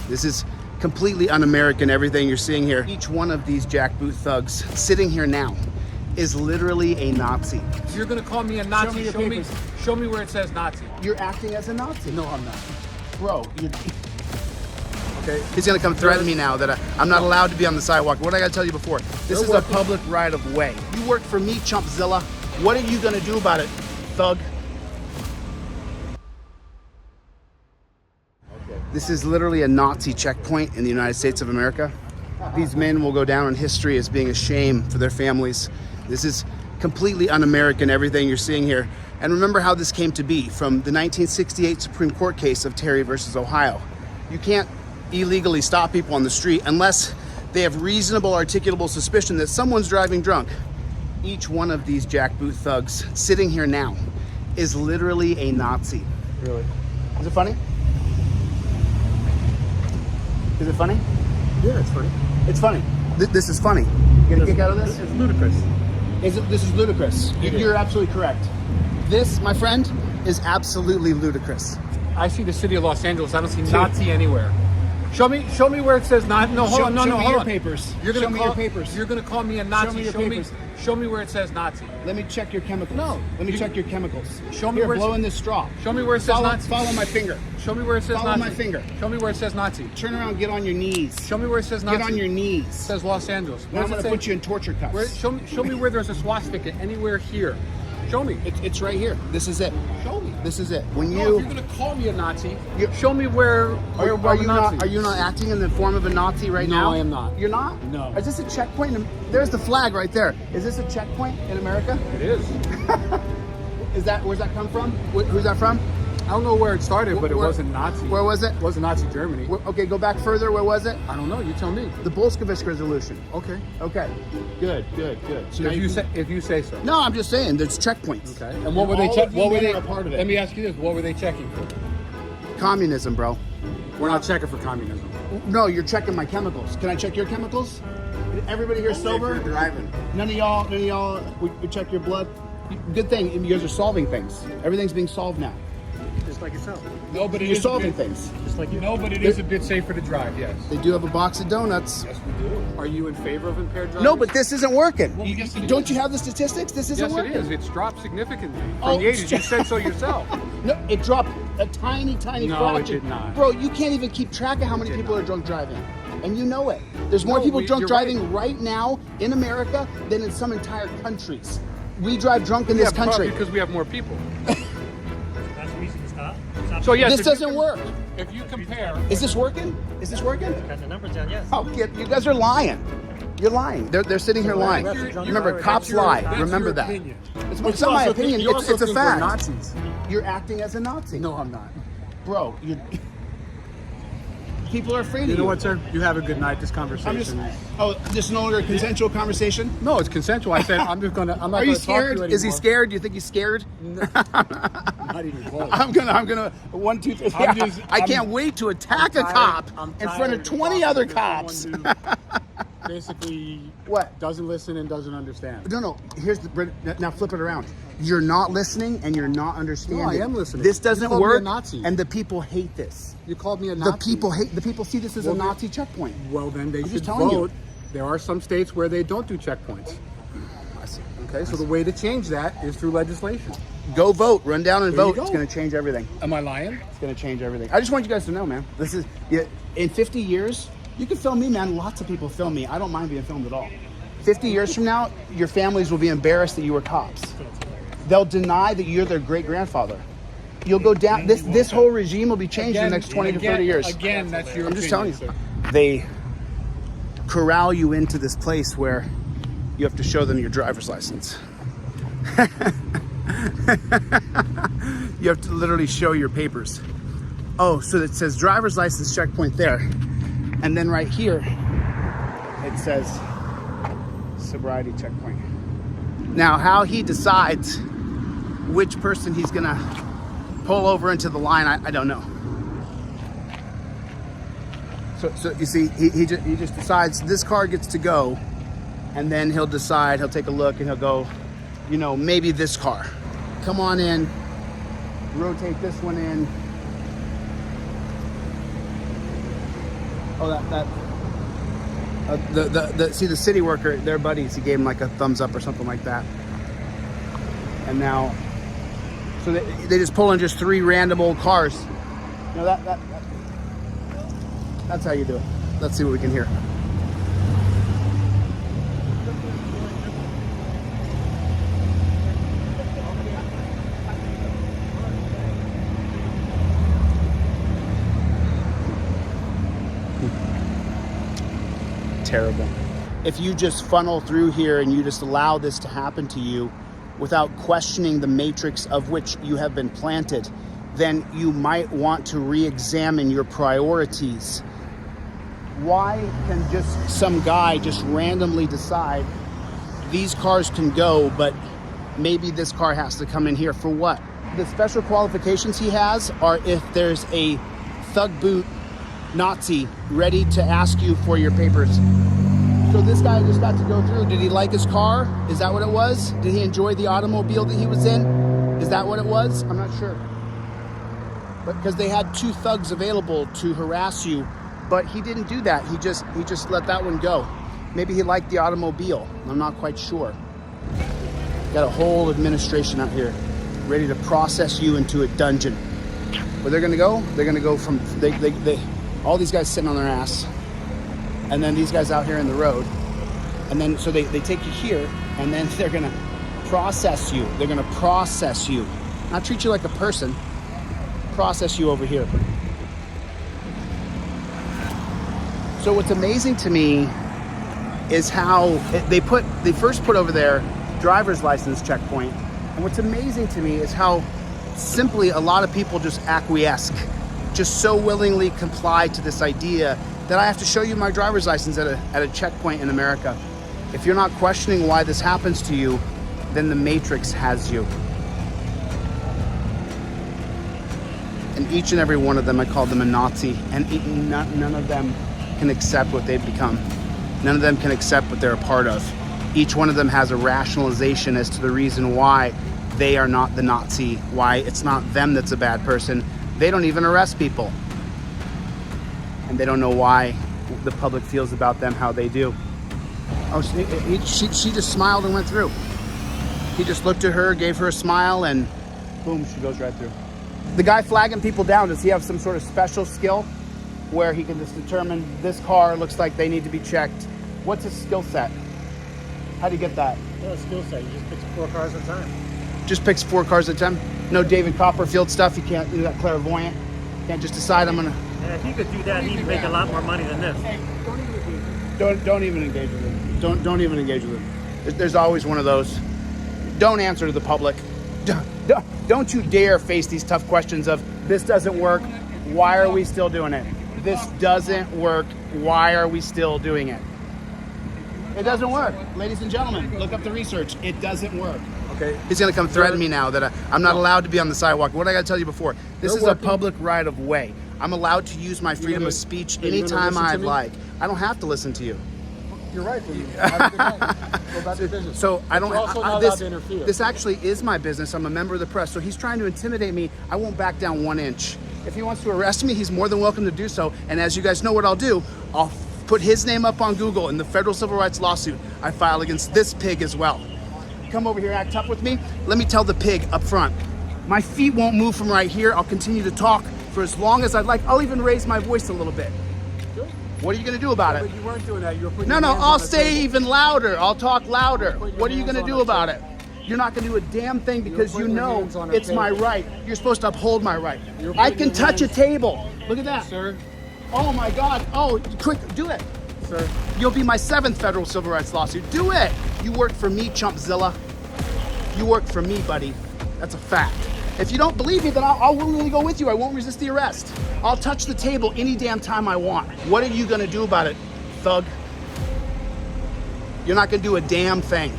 This is completely un-American, everything you're seeing here. Each one of these jackboot thugs sitting here now is literally a Nazi. You're gonna call me a Nazi? Show me where it says Nazi. You're acting as a Nazi. No, I'm not. Bro, you're... Okay. He's gonna come threaten me now that I'm not allowed to be on the sidewalk. What did I gotta tell you before? This is a public right of way. You work for me, Chumpzilla. What are you gonna do about it, thug? This is literally a Nazi checkpoint in the United States of America. These men will go down in history as being a shame for their families. This is completely un-American, everything you're seeing here. And remember how this came to be from the 1968 Supreme Court case of Terry versus Ohio. You can't illegally stop people on the street unless they have reasonable articulable suspicion that someone's driving drunk. Each one of these jackboot thugs sitting here now is literally a Nazi. Really? Is it funny? Is it funny? Yeah, it's funny. It's funny. This is funny. You get a kick out of this? It's ludicrous. This is ludicrous. You're absolutely correct. This, my friend, is absolutely ludicrous. I see the city of Los Angeles. I don't see Nazi anywhere. Show me where it says Nazi. No, hold on. No, hold on. Papers. You're gonna show me your papers. You're gonna call me a Nazi. Show me where it says Nazi. Let me check your chemicals. No. Let me check your chemicals. Show me here, where blow in this straw. Show me where it says Nazi. Follow my finger. Show me where it says Follow Nazi. my finger. Show me where it says Nazi. Turn around, get on your knees. Show me where it says Nazi. Get on your knees. It says Los Angeles. Now I'm gonna put you in torture cuffs. Show me where there's a swastika anywhere here. Show me. It's right here. This is it. Show me. This is it. When If you you're gonna call me a Nazi, show me where are you Nazi. not? Are you not acting in the form of a Nazi right now? No, I am not. You're not? No. Is this a checkpoint? There's the flag right there. Is this a checkpoint in America? It is. Where's that come from? Who's that from? I don't know where it started, but it wasn't Nazi. Where was it? It wasn't Nazi Germany. Okay, go back further. Where was it? I don't know. You tell me. The Bolshevik Resolution. Okay. Okay. Good. So If you say so. No, I'm just saying. There's checkpoints. Okay. And what were they checking? What were they? A part of it. Let me ask you this: what were they checking for? Communism, bro. We're not checking for communism. No, you're checking my chemicals. Can I check your chemicals? Everybody here sober? If you're driving. None of y'all. We check your blood. Good thing you guys are solving things. Everything's being solved now. Just like yourself. No, but You're solving things. Just like you. No, but it is a bit safer to drive. Yes. They do have a box of donuts. Yes, we do. Are you in favor of impaired driving? No, but this isn't working. Well, yes, it Don't is. you have the statistics? This isn't Yes, working. it is. It's dropped significantly from Oh, the 80s. You said so yourself. No, it dropped a tiny No, fraction. it did not. Bro, you can't even keep track of how many people are drunk driving. And you know it. There's more people drunk you're driving right now in America than in some entire countries. We drive drunk in this country. Because we have more people. That's the reason to stop. So yes, This if you doesn't work. If you compare, Is this working? Is this working? Got the numbers down, yes. Oh, you guys are lying. You're lying. They're sitting here lying. Remember, cops lie. Remember that. Opinion. It's not my opinion. You also It's a think we're fact. Nazis. You're acting as a Nazi. No, I'm not. Bro, people are afraid of you. You know what, sir? You have a good night. This conversation. This is no longer a consensual conversation? No, it's consensual. I said I'm just gonna. I'm not Are you gonna talk to scared? you Is he anymore. scared? Do you think he's scared? Not even close. I'm gonna 1, 2, 3. I can't wait to attack a cop in front of 20 other cops. Basically, What? doesn't listen and doesn't understand. No. Here's now flip it around. You're not listening and you're not understanding. No, I am listening. This You doesn't called me a work, Nazi. and the people hate this. You called me a The Nazi. people see this as a Nazi checkpoint. Well, then they I'm should just telling you. vote. There are some states where they don't do checkpoints. I see. Okay, so the way to change that is through legislation. Go vote. Run down and There you vote. It's go. going to change everything. Am I lying? It's going to change everything. I just want you guys to know, man. This is in 50 years. You can film me, man. Lots of people film me. I don't mind being filmed at all. 50 years from now, your families will be embarrassed that you were cops. They'll deny that you're their great grandfather. You'll go down. This whole regime will be changed in the next 20 to 30 years. Again, that's your I'm just opinion, telling you. sir. They corral you into this place where you have to show them your driver's license. You have to literally show your papers. Oh, so it says driver's license checkpoint there. And then right here, it says sobriety checkpoint. Now, how he decides which person he's gonna pull over into the line, I don't know. So you see, he just decides this car gets to go, and then he'll decide, he'll take a look and he'll go, maybe this car. Come on in, rotate this one in. Oh, see the city worker, their buddies, he gave him like a thumbs up or something like that. And now, so they just pull in just 3 random old cars. You know, that's how you do it. Let's see what we can hear. Terrible. If you just funnel through here and you just allow this to happen to you without questioning the matrix of which you have been planted, then you might want to re-examine your priorities. Why can just some guy just randomly decide these cars can go, but maybe this car has to come in here for what? The special qualifications he has are if there's a thug boot Nazi ready to ask you for your papers. So this guy just got to go through. Did he like his car? Is that what it was? Did he enjoy the automobile that he was in? Is that what it was? I'm not sure. But because they had 2 thugs available to harass you, but he didn't do that. He just let that one go. Maybe he liked the automobile. I'm not quite sure. Got a whole administration out here ready to process you into a dungeon. Where they're gonna go? They're gonna go from all these guys sitting on their ass, and then these guys out here in the road, and then so they take you here, and then they're gonna process you. They're gonna process you, not treat you like a person. Process you over here. So what's amazing to me is how they first put over there driver's license checkpoint, and what's amazing to me is how simply a lot of people just acquiesce, just so willingly comply to this idea that I have to show you my driver's license at a checkpoint in America. If you're not questioning why this happens to you, then the matrix has you. And each and every one of them, I call them a Nazi, and none of them can accept what they've become. None of them can accept what they're a part of. Each one of them has a rationalization as to the reason why they are not the Nazi, why it's not them that's a bad person. They don't even arrest people. And they don't know why the public feels about them how they do. Oh, she just smiled and went through. He just looked at her, gave her a smile, and boom, she goes right through. The guy flagging people down, does he have some sort of special skill where he can just determine this car looks like they need to be checked? What's his skill set? How do you get that? No skill set. You just pick 4 cars at a time. Just picks 4 cars at a time? No David Copperfield stuff? You can't do that clairvoyant? Can't just decide I'm gonna... And if he could do that, he'd make a lot more money than this. Don't even engage with him. Don't even engage with him. There's always one of those. Don't answer to the public. Don't you dare face these tough questions of, this doesn't work, why are we still doing it? This doesn't work, why are we still doing it? It doesn't work. Ladies and gentlemen, look up the research. It doesn't work. Okay. He's gonna come threaten me now that I'm not allowed to be on the sidewalk. What did I gotta tell you before? This is a public right of way. I'm allowed to use my freedom of speech anytime I like. I don't have to listen to you. You're right. Have a good night. Go back to your business. So I don't. You're also not allowed to interfere. This actually is my business. I'm a member of the press. So he's trying to intimidate me. I won't back down 1 inch. If he wants to arrest me, he's more than welcome to do so. And as you guys know what I'll do, I'll put his name up on Google in the federal civil rights lawsuit I file against this pig as well. Come over here, act tough with me. Let me tell the pig up front. My feet won't move from right here. I'll continue to talk for as long as I'd like. I'll even raise my voice a little bit. What are you gonna do about it? But you weren't doing that. You were putting No, your hands I'll on the say table. even louder. I'll talk louder. What are you hands gonna on do the about it? table. You're not gonna do a damn thing because you putting your know hands on a it's my table. right. You're supposed to uphold my right. You're I putting can your touch a hands- table. Look at that. Sir, Oh my God. Oh, quick, do it. sir. You'll be my 7th federal civil rights lawsuit. Do it. You work for me, Chumpzilla. You work for me, buddy. That's a fact. If you don't believe me, then I'll willingly go with you. I won't resist the arrest. I'll touch the table any damn time I want. What are you gonna do about it, thug? You're not gonna do a damn thing.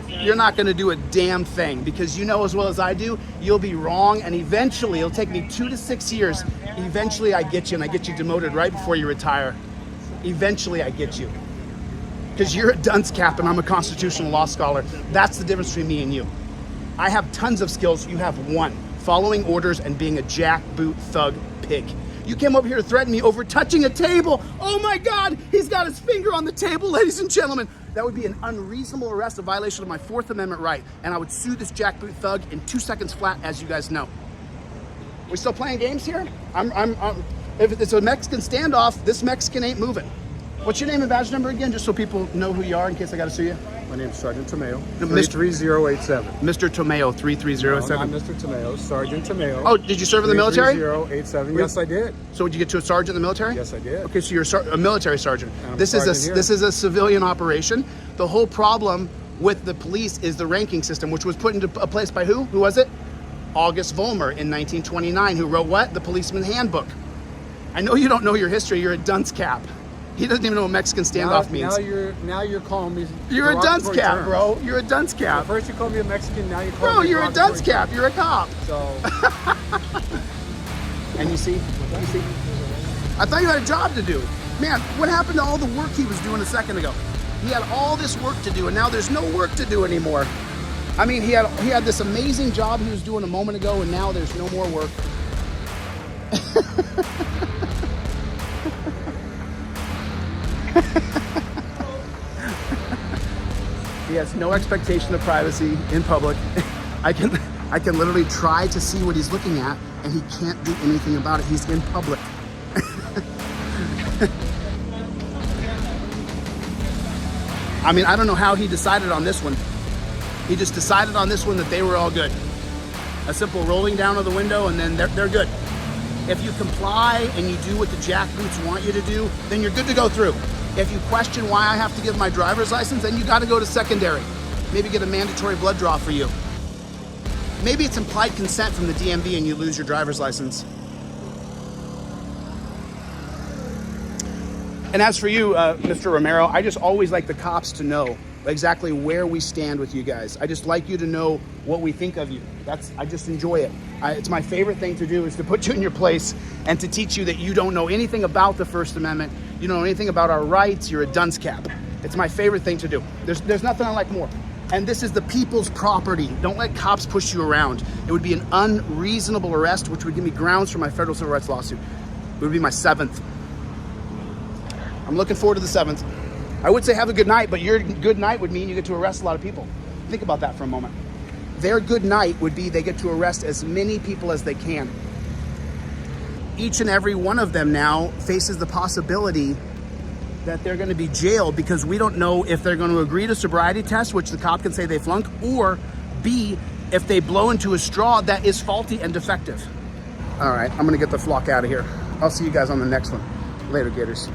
You're not gonna do a damn thing because you know as well as I do, you'll be wrong, and eventually, it'll take me 2 to 6 years. Eventually I get you, and I get you demoted right before you retire. Eventually I get you. Because you're a dunce cap and I'm a constitutional law scholar. That's the difference between me and you. I have tons of skills, you have one. Following orders and being a jackboot thug pig. You came over here to threaten me over touching a table. Oh my God, he's got his finger on the table, ladies and gentlemen. That would be an unreasonable arrest, a violation of my Fourth Amendment right. And I would sue this jackboot thug in 2 seconds flat, as you guys know. We still playing games here? If it's a Mexican standoff, this Mexican ain't moving. What's your name and badge number again, just so people know who you are in case I gotta sue you? My name's Sergeant Tomeo, No, 33087. Mr. Tomeo, 33087. No, I'm Mr. Tomeo, Sergeant Tomeo. Oh, did you serve in the military? 33087. Yes, I did. So did you get to a sergeant in the military? Yes, I did. Okay, so you're a military sergeant. I'm This a is sergeant here. this is a civilian operation. The whole problem with the police is the ranking system, which was put into a place by who? Who was it? August Vollmer in 1929, who wrote what? The Policeman Handbook. I know you don't know your history. You're a dunce cap. He doesn't even know what Mexican standoff means. Now you're calling me. You're a dunce derogatory cap, terms. bro. You're a dunce cap. First you called me a Mexican, now you call Bro, me you're a dunce derogatory cap. You're a cop. terms. So And you see? I thought you had a job to do. Man, what happened to all the work he was doing a second ago? He had all this work to do, and now there's no work to do anymore. I mean, he had this amazing job he was doing a moment ago, and now there's no more work. He has no expectation of privacy in public. I can literally try to see what he's looking at, and he can't do anything about it. He's in public. I mean, I don't know how he decided on this one. He just decided on this one that they were all good. A simple rolling down of the window, and then they're good. If you comply and you do what the jackboots want you to do, then you're good to go through. If you question why I have to give my driver's license, then you got to go to secondary. Maybe get a mandatory blood draw for you. Maybe it's implied consent from the DMV and you lose your driver's license. And as for you, Mr. Romero, I just always like the cops to know exactly where we stand with you guys. I just like you to know what we think of you. I just enjoy it. It's my favorite thing to do is to put you in your place and to teach you that you don't know anything about the First Amendment. You don't know anything about our rights. You're a dunce cap. It's my favorite thing to do. There's nothing I like more. And this is the people's property. Don't let cops push you around. It would be an unreasonable arrest, which would give me grounds for my federal civil rights lawsuit. It would be my 7th. I'm looking forward to the 7th. I would say have a good night, but your good night would mean you get to arrest a lot of people. Think about that for a moment. Their good night would be they get to arrest as many people as they can. Each and every one of them now faces the possibility that they're going to be jailed because we don't know if they're going to agree to sobriety tests, which the cop can say they flunk, or B, if they blow into a straw that is faulty and defective. All right, I'm going to get the flock out of here. I'll see you guys on the next one. Later, Gators.